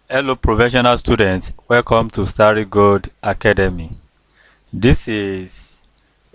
Hello professional students, welcome to Starry Academy. This is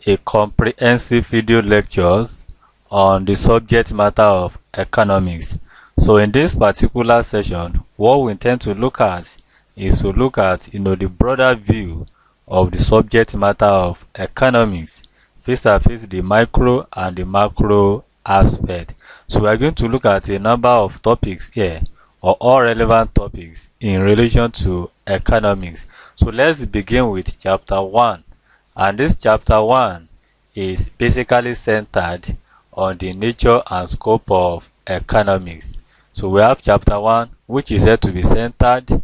a comprehensive video lectures on the subject matter of economics. So in this particular session, what we intend to look at is to look at the broader view of the subject matter of economics, vis-a-vis the micro and the macro aspect. So we are going to look at a number of topics here, or all relevant topics in relation to economics. So let's begin with chapter 1. And this chapter 1 is basically centered on the nature and scope of economics. So we have chapter 1, which is said to be centered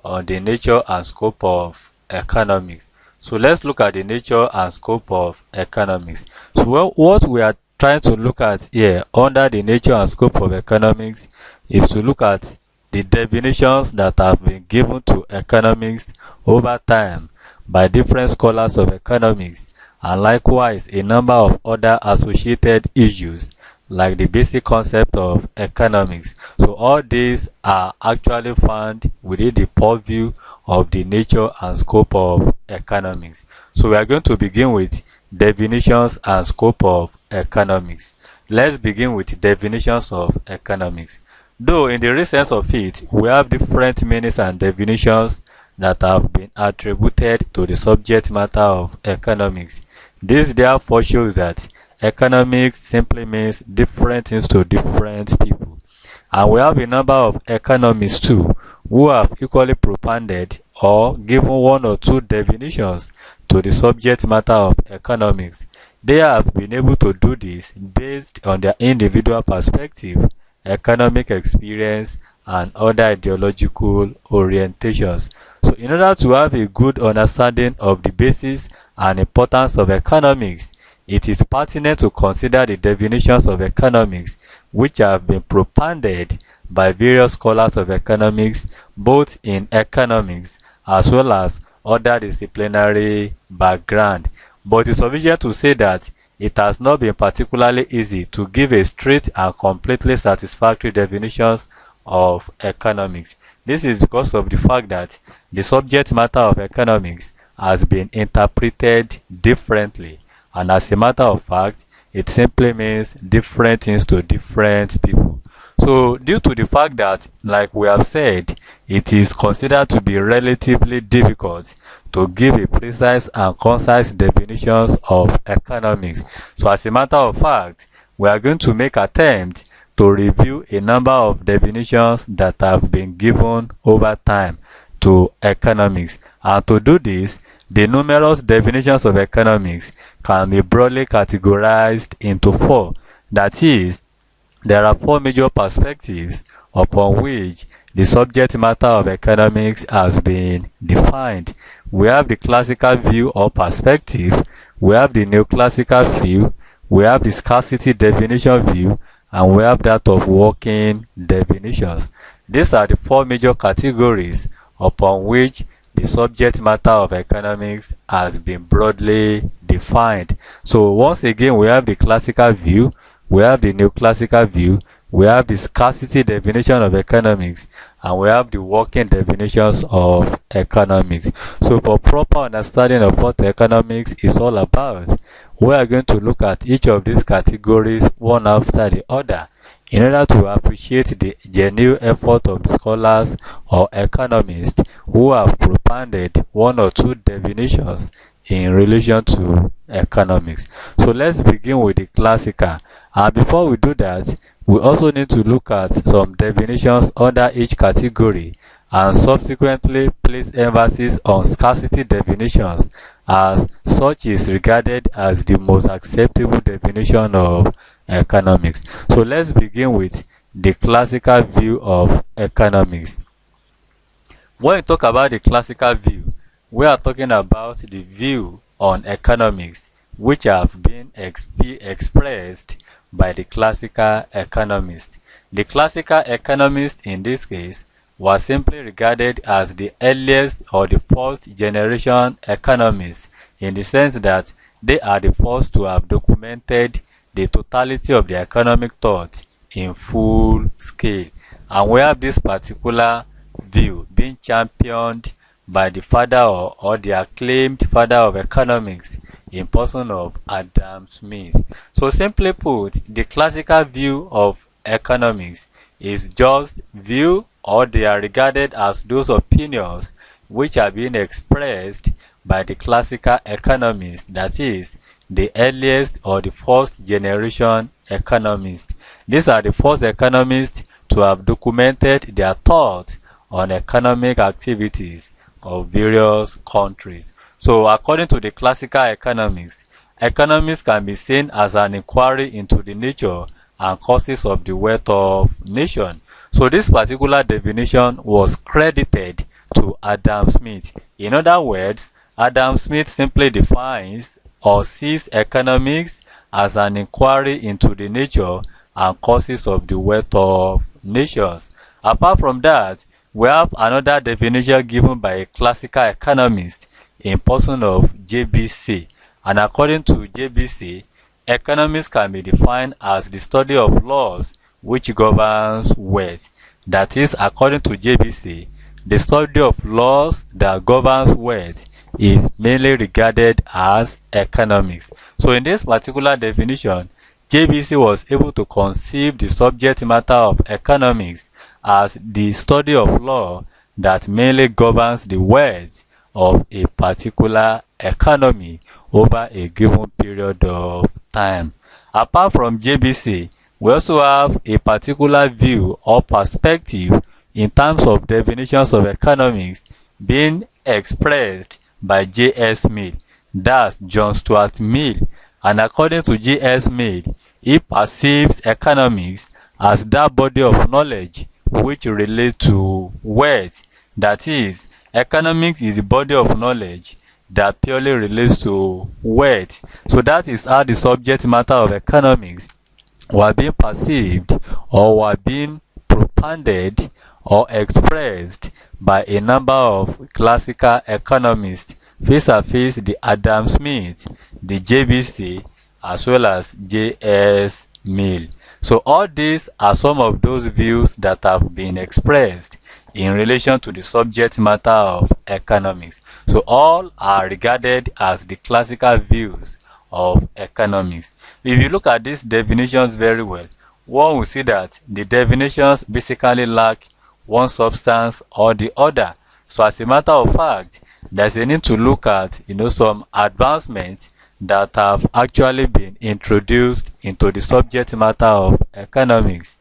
on the nature and scope of economics. So let's look at the nature and scope of economics. So what we are trying to look at here under the nature and scope of economics is to look at the definitions that have been given to economics over time by different scholars of economics, and likewise a number of other associated issues like the basic concept of economics. So all these are actually found within the purview of the nature and scope of economics. So we are going to begin with definitions and scope of economics. Let's begin with definitions of economics. Though in the real sense of it, we have different meanings and definitions that have been attributed to the subject matter of economics. This therefore shows that economics simply means different things to different people. And we have a number of economists too who have equally propounded or given one or two definitions to the subject matter of economics. They have been able to do this based on their individual perspective, economic experience, and other ideological orientations. So in order to have a good understanding of the basis and importance of economics, it is pertinent to consider the definitions of economics which have been propounded by various scholars of economics, both in economics as well as other disciplinary background. But it's sufficient to say that it has not been particularly easy to give a straight and completely satisfactory definitions of economics. This is because of the fact that the subject matter of economics has been interpreted differently, and as a matter of fact, it simply means different things to different people. So due to the fact that, like we have said, it is considered to be relatively difficult to give a precise and concise definitions of economics. So as a matter of fact, we are going to make attempt to review a number of definitions that have been given over time to economics. And to do this, the numerous definitions of economics can be broadly categorized into four. That is, there are four major perspectives upon which the subject matter of economics has been defined. We have the classical view or perspective, we have the neoclassical view, we have the scarcity definition view, and we have that of working definitions. These are the four major categories upon which the subject matter of economics has been broadly defined. So once again, we have the classical view, we have the neoclassical view, we have the scarcity definition of economics, and we have the working definitions of economics. So for proper understanding of what economics is all about, we are going to look at each of these categories one after the other in order to appreciate the genuine effort of the scholars or economists who have propounded one or two definitions in relation to economics. So let's begin with the classical. And before we do that, we also need to look at some definitions under each category and subsequently place emphasis on scarcity definitions, as such is regarded as the most acceptable definition of economics. So let's begin with the classical view of economics. When we talk about the classical view, we are talking about the view on economics which have been expressed by the classical economist. The classical economist in this case was simply regarded as the earliest or the first generation economists, in the sense that they are the first to have documented the totality of the economic thought in full scale. And we have this particular view championed by the father or the acclaimed father of economics in person of Adam Smith. So simply put, the classical view of economics is just view, or they are regarded as those opinions which are being expressed by the classical economists, that is, the earliest or the first generation economists. These are the first economists to have documented their thoughts on economic activities of various countries. So according to the classical economics, economics can be seen as an inquiry into the nature and causes of the wealth of nation. So this particular definition was credited to Adam Smith. In other words, Adam Smith simply defines or sees economics as an inquiry into the nature and causes of the wealth of nations. Apart from that, we have another definition given by a classical economist in person of JBC. And according to JBC, economics can be defined as the study of laws which governs wealth. That is, according to JBC, the study of laws that governs wealth is mainly regarded as economics. So in this particular definition, JBC was able to conceive the subject matter of economics as the study of law that mainly governs the wealth of a particular economy over a given period of time. Apart from JBC, we also have a particular view or perspective in terms of definitions of economics being expressed by J.S. Mill, that's John Stuart Mill. And according to J.S. Mill, he perceives economics as that body of knowledge which relates to wealth. That is, economics is the body of knowledge that purely relates to wealth. So that is how the subject matter of economics were being perceived or were being propounded or expressed by a number of classical economists vis-a-vis the Adam Smith, the JBC, as well as J.S. Mill. So all these are some of those views that have been expressed in relation to the subject matter of economics. So all are regarded as the classical views of economics. If you look at these definitions very well, one will see that the definitions basically lack one substance or the other. So as a matter of fact, there's a need to look at some advancements that have actually been introduced into the subject matter of economics.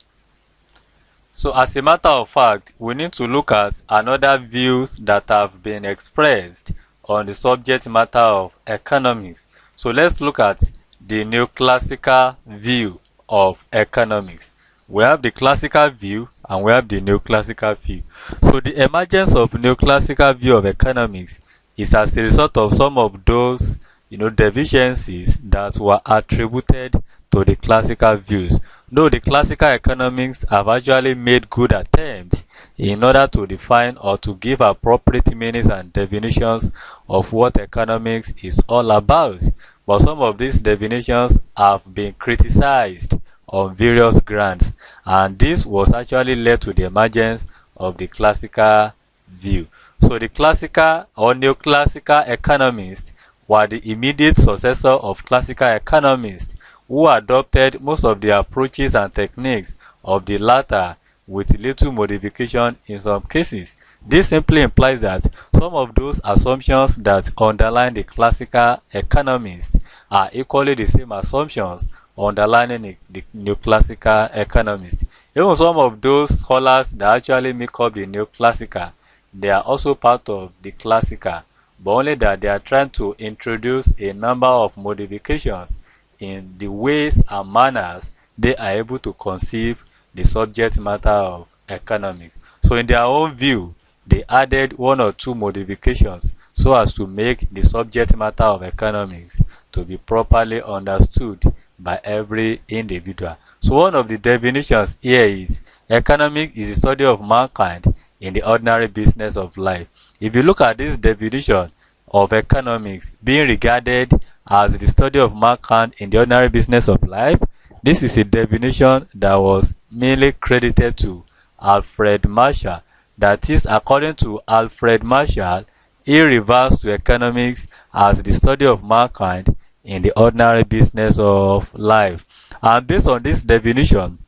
So as a matter of fact, we need to look at another views that have been expressed on the subject matter of economics. So let's look at the neoclassical view of economics. We have the classical view and we have the neoclassical view. So the emergence of neoclassical view of economics is as a result of some of those deficiencies that were attributed to the classical views. Though the classical economics have actually made good attempts in order to define or to give appropriate meanings and definitions of what economics is all about, but some of these definitions have been criticized on various grounds, and this was actually led to the emergence of the classical view. So the classical or neoclassical economists were the immediate successor of classical economists who adopted most of the approaches and techniques of the latter with little modification in some cases. This simply implies that some of those assumptions that underline the classical economists are equally the same assumptions underlining the neoclassical economists. Even some of those scholars that actually make up the neoclassical, they are also part of the classical, but only that they are trying to introduce a number of modifications in the ways and manners they are able to conceive the subject matter of economics. So in their own view, they added one or two modifications so as to make the subject matter of economics to be properly understood by every individual. So one of the definitions here is economics is the study of mankind in the ordinary business of life. If you look at this definition of economics being regarded as the study of mankind in the ordinary business of life, this is a definition that was mainly credited to Alfred Marshall. That is, according to Alfred Marshall, he refers to economics as the study of mankind in the ordinary business of life. And based on this definition,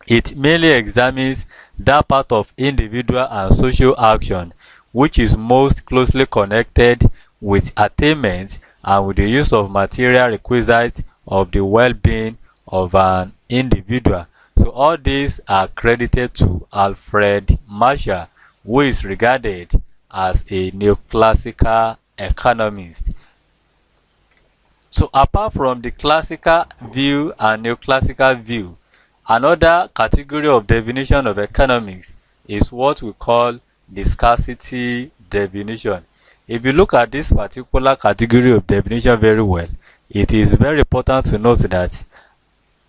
it mainly examines that part of individual and social action which is most closely connected with attainment and with the use of material requisites of the well-being of an individual. So all these are credited to Alfred Marshall, who is regarded as a neoclassical economist. So apart from the classical view and neoclassical view, another category of definition of economics is what we call the scarcity definition. If you look at this particular category of definition very well, it is very important to note that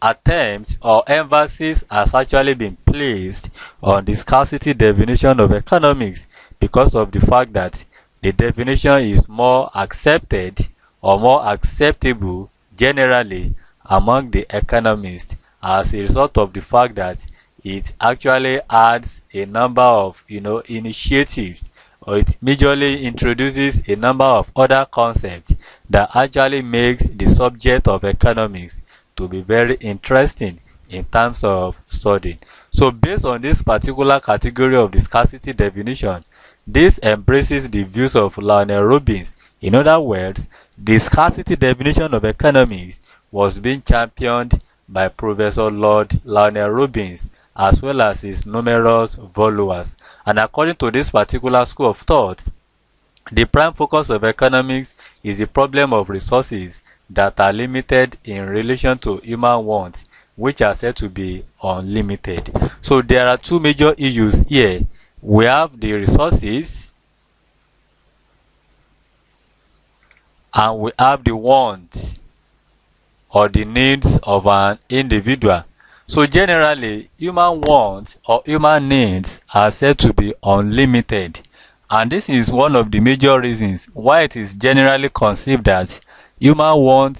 attempts or emphasis has actually been placed on the scarcity definition of economics because of the fact that the definition is more accepted or more acceptable generally among the economists as a result of the fact that it actually adds a number of initiatives, or it majorly introduces a number of other concepts that actually makes the subject of economics to be very interesting in terms of studying. So based on this particular category of the scarcity definition, this embraces the views of Lionel Robbins. In other words, the scarcity definition of economics was being championed by Professor Lord Lionel Robbins as well as his numerous followers. And according to this particular school of thought, the prime focus of economics is the problem of resources that are limited in relation to human wants, which are said to be unlimited. So there are two major issues here. We have the resources and we have the wants or the needs of an individual. So generally, human wants or human needs are said to be unlimited. And this is one of the major reasons why it is generally conceived that human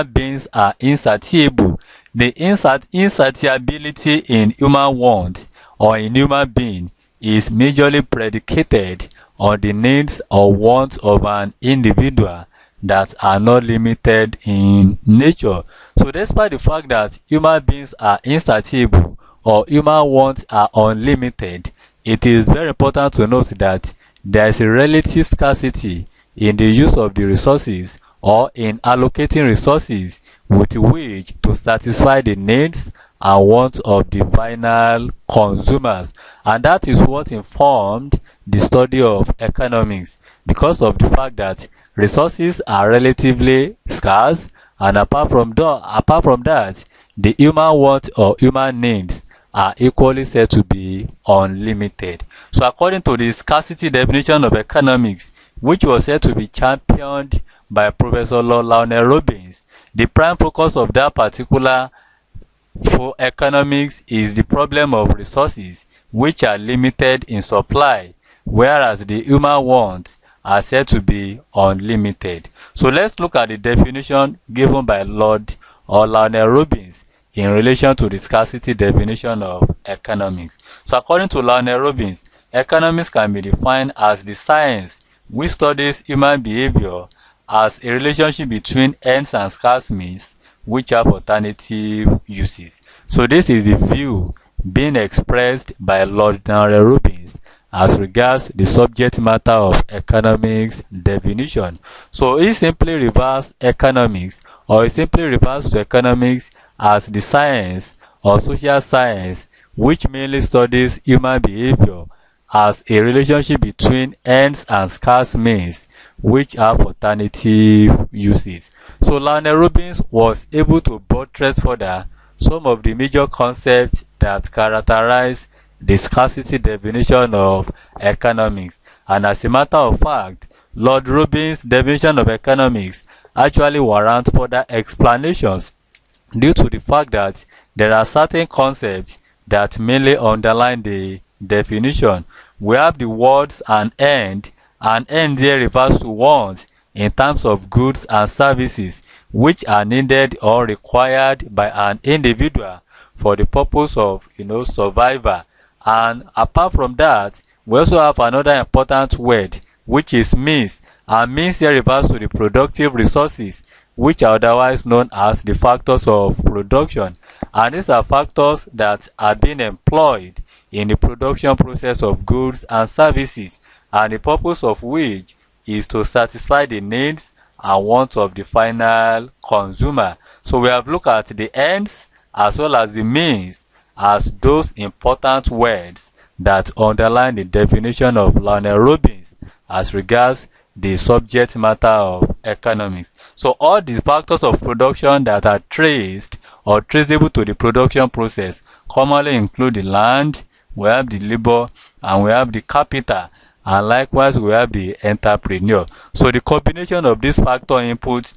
beings are insatiable. The insatiability in human wants or in human being is majorly predicated on the needs or wants of an individual that are not limited in nature. So despite the fact that human beings are insatiable or human wants are unlimited, it is very important to note that there is a relative scarcity in the use of the resources or in allocating resources with which to satisfy the needs and wants of the final consumers. And that is what informed the study of economics, because of the fact that resources are relatively scarce, and apart from that, the human wants or human needs are equally said to be unlimited. So according to the scarcity definition of economics, which was said to be championed by Professor Lionel Robbins, the prime focus of that particular for economics is the problem of resources which are limited in supply, whereas the human wants are said to be unlimited. So let's look at the definition given by Lionel Robbins in relation to the scarcity definition of economics. So according to Lionel Robbins, economics can be defined as the science which studies human behavior as a relationship between ends and scarce means which have alternative uses. So this is the view being expressed by Lionel Robbins as regards the subject matter of economics definition. So he simply refers economics, or he simply refers to economics as the science or social science which mainly studies human behavior as a relationship between ends and scarce means which have alternative uses. So Lionel Robbins was able to buttress further some of the major concepts that characterize the scarcity definition of economics. And as a matter of fact, Lord Robbins' definition of economics actually warrants further explanations due to the fact that there are certain concepts that mainly underline the definition. We have the words an end. An end here refers to wants in terms of goods and services which are needed or required by an individual for the purpose of survival And apart from that, we also have another important word, which is means. And means here refers to the productive resources, which are otherwise known as the factors of production. And these are factors that are being employed in the production process of goods and services, and the purpose of which is to satisfy the needs and wants of the final consumer. So we have looked at the ends as well as the means as those important words that underline the definition of Lionel Robbins as regards the subject matter of economics. So all these factors of production that are traced or traceable to the production process commonly include the land, we have the labor, and we have the capital, and likewise we have the entrepreneur. So the combination of these factor inputs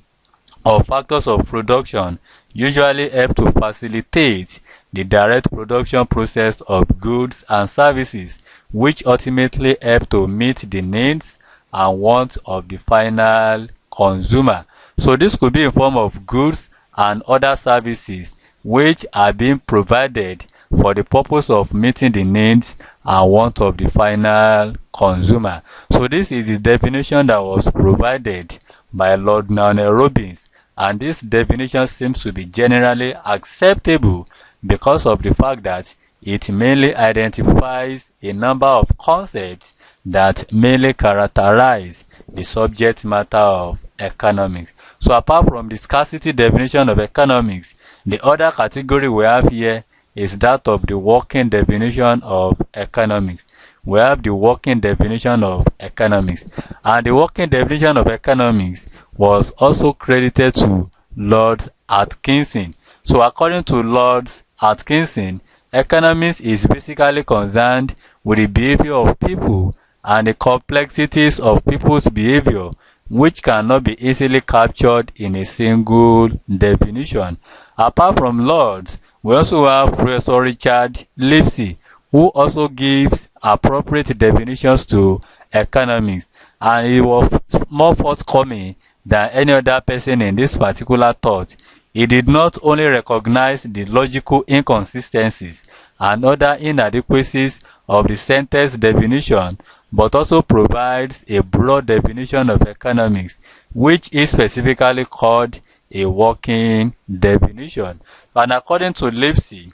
or factors of production usually help to facilitate the direct production process of goods and services, which ultimately help to meet the needs and wants of the final consumer. So this could be in form of goods and other services which are being provided for the purpose of meeting the needs and wants of the final consumer. So this is the definition that was provided by Lord Lionel Robbins, and this definition seems to be generally acceptable because of the fact that it mainly identifies a number of concepts that mainly characterize the subject matter of economics. So apart from the scarcity definition of economics, the other category we have here is that of the working definition of economics. We have the working definition of economics, and the working definition of economics was also credited to Lord Atkinson. So according to Lord Atkinson, economics is basically concerned with the behavior of people and the complexities of people's behavior, which cannot be easily captured in a single definition. Apart from Lords, we also have Professor Richard Lipsey, who also gives appropriate definitions to economics, and he was more forthcoming than any other person in this particular thought. He did not only recognize the logical inconsistencies and other inadequacies of the sentence definition, but also provides a broad definition of economics, which is specifically called a working definition. And according to Lipsey,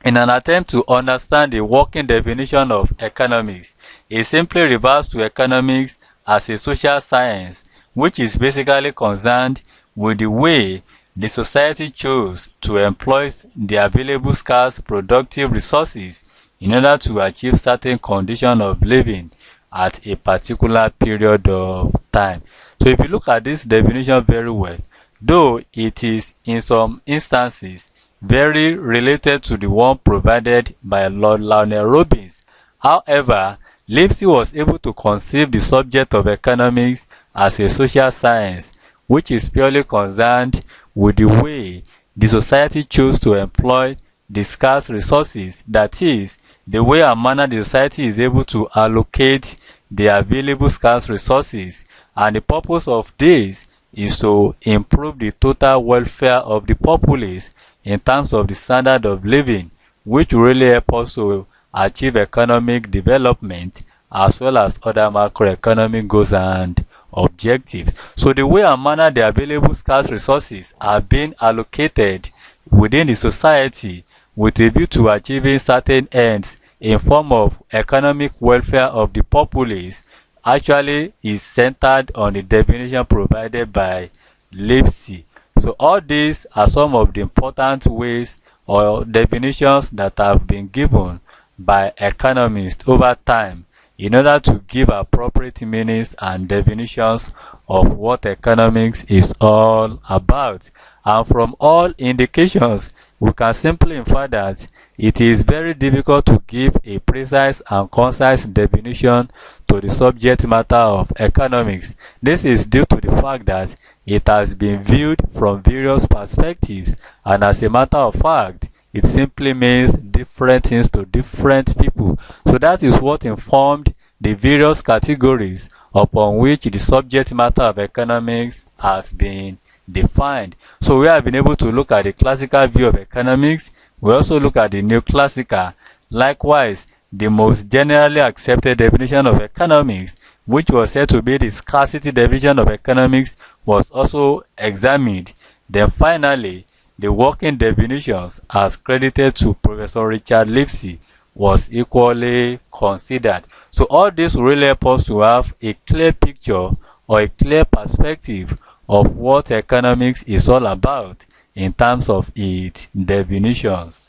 in an attempt to understand the working definition of economics, it simply refers to economics as a social science, which is basically concerned with the way the society chose to employ the available scarce productive resources in order to achieve certain conditions of living at a particular period of time. So if you look at this definition very well, though it is in some instances very related to the one provided by Lord Lionel Robbins, however, Lipsey was able to conceive the subject of economics as a social science, which is purely concerned with the way the society chose to employ the scarce resources, that is, the way and manner the society is able to allocate the available scarce resources, and the purpose of this is to improve the total welfare of the populace in terms of the standard of living, which will really help us to achieve economic development as well as other macroeconomic goals and objectives. So the way and manner the available scarce resources are being allocated within the society with a view to achieving certain ends in form of economic welfare of the populace actually is centered on the definition provided by Lipsey. So all these are some of the important ways or definitions that have been given by economists over time in order to give appropriate meanings and definitions of what economics is all about. And from all indications, we can simply infer that it is very difficult to give a precise and concise definition to the subject matter of economics. This is due to the fact that it has been viewed from various perspectives, and as a matter of fact, it simply means different things to different people. So that is what informed the various categories upon which the subject matter of economics has been defined. So we have been able to look at the classical view of economics. We also look at the neoclassical. Likewise, the most generally accepted definition of economics, which was said to be the scarcity definition of economics, was also examined. Then finally, the working definitions, as credited to Professor Richard Lipsey, was equally considered. So all this will really help us to have a clear picture or a clear perspective of what economics is all about in terms of its definitions.